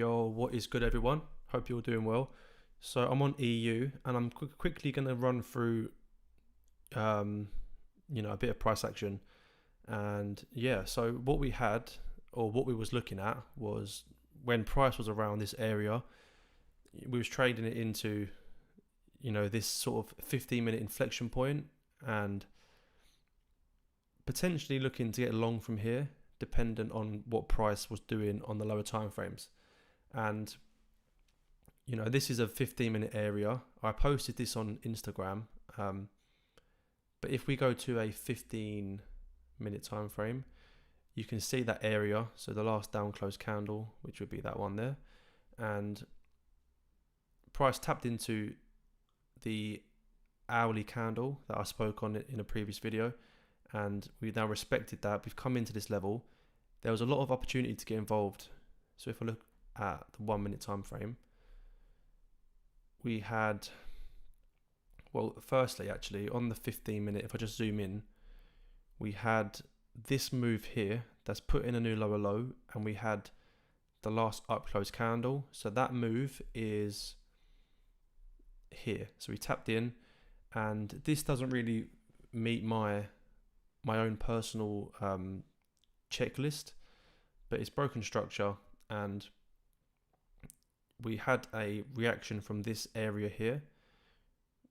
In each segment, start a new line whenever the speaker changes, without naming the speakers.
Yo, what is good, everyone? Hope you're doing well. So I'm on EU, and I'm quickly going to run through, um, a bit of price action. And yeah, so what we had, or what we was looking at, was when price was around this area, we was trading it into, this sort of 15-minute inflection point, and potentially looking to get long from here, dependent on what price was doing on the lower time frames. And this is a 15-minute area. I posted this on Instagram. But if we go to a 15-minute time frame, you can see that area. So the last down close candle, which would be that one there. And price tapped into the hourly candle that I spoke on in a previous video. And we now respected that. We've come into this level. There was a lot of opportunity to get involved. So if I look at the 1 minute time frame, we had, firstly, actually, on the 15-minute, if I just zoom in, we had this move here that's put in a new lower low, and we had the last up close candle. So that move is here. So we tapped in, and this doesn't really meet my own personal checklist, but it's broken structure, and we had a reaction from this area here.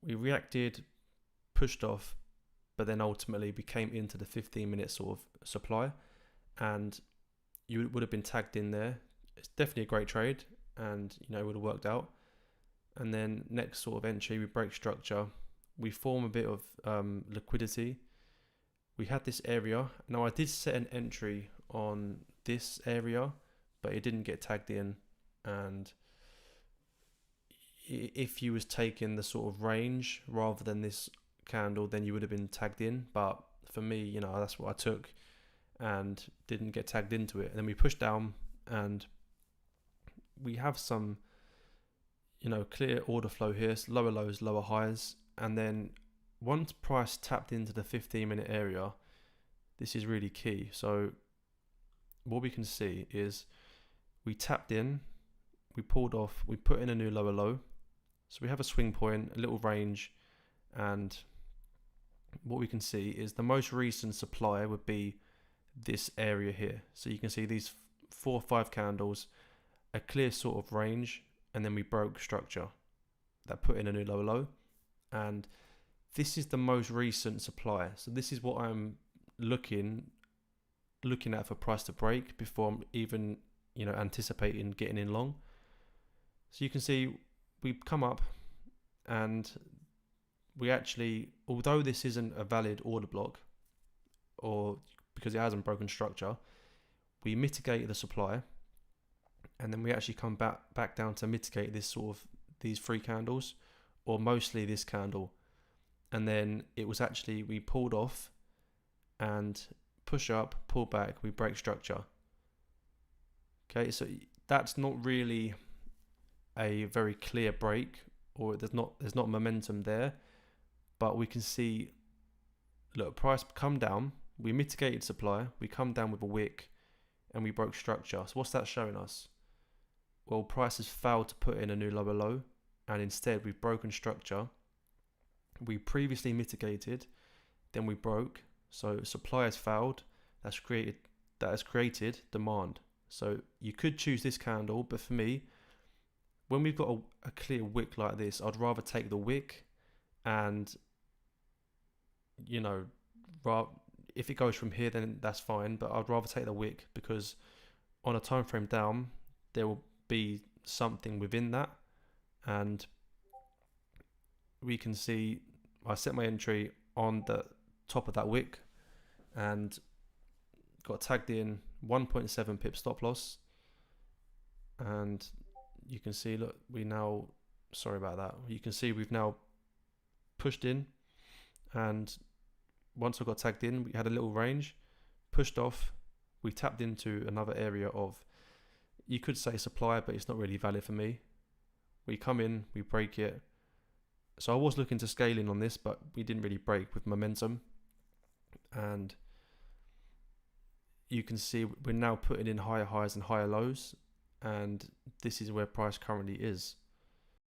We reacted, pushed off, but then ultimately we came into the 15-minute sort of supply, and you would have been tagged in there. It's definitely a great trade, and it would have worked out. And then next sort of entry, we break structure, we form a bit of liquidity. We had this area. Now I did set an entry on this area, but it didn't get tagged in. And if you was taking the sort of range rather than this candle, then you would have been tagged in. But for me, that's what I took and didn't get tagged into it. And then we pushed down, and we have some, clear order flow here. So lower lows, lower highs. And then once price tapped into the 15-minute area, this is really key. So what we can see is we tapped in, we pulled off, we put in a new lower low. So we have a swing point, a little range, and what we can see is the most recent supply would be this area here. So you can see these 4 or 5 candles, a clear sort of range, and then we broke structure that put in a new lower low. And this is the most recent supply. So this is what I'm looking at for price to break before I'm even, anticipating getting in long. So you can see we come up, and we actually, although this isn't a valid order block, or because it hasn't broken structure, we mitigate the supply, and then we actually come back down to mitigate this sort of these 3 candles, or mostly this candle. And then it was actually, we pulled off and push up, pull back, we break structure. Okay, so that's not really a very clear break, or there's not momentum there, but we can see, look, price come down, we mitigated supply, we come down with a wick, and we broke structure. So what's that showing us? Well, price has failed to put in a new lower low, and instead we've broken structure. We previously mitigated, then we broke. So supply has failed. That has created demand. So you could choose this candle, but for me, when we've got a clear wick like this, I'd rather take the wick, and if it goes from here, then that's fine. But I'd rather take the wick, because on a time frame down, there will be something within that, and we can see I set my entry on the top of that wick and got tagged in 1.7 pip stop loss. And you can see, look, sorry about that. You can see we've now pushed in, and once I got tagged in, we had a little range, pushed off, we tapped into another area of, you could say supply, but it's not really valid for me. We come in, we break it. So I was looking to scale in on this, but we didn't really break with momentum. And you can see we're now putting in higher highs and higher lows. and this is where price currently is.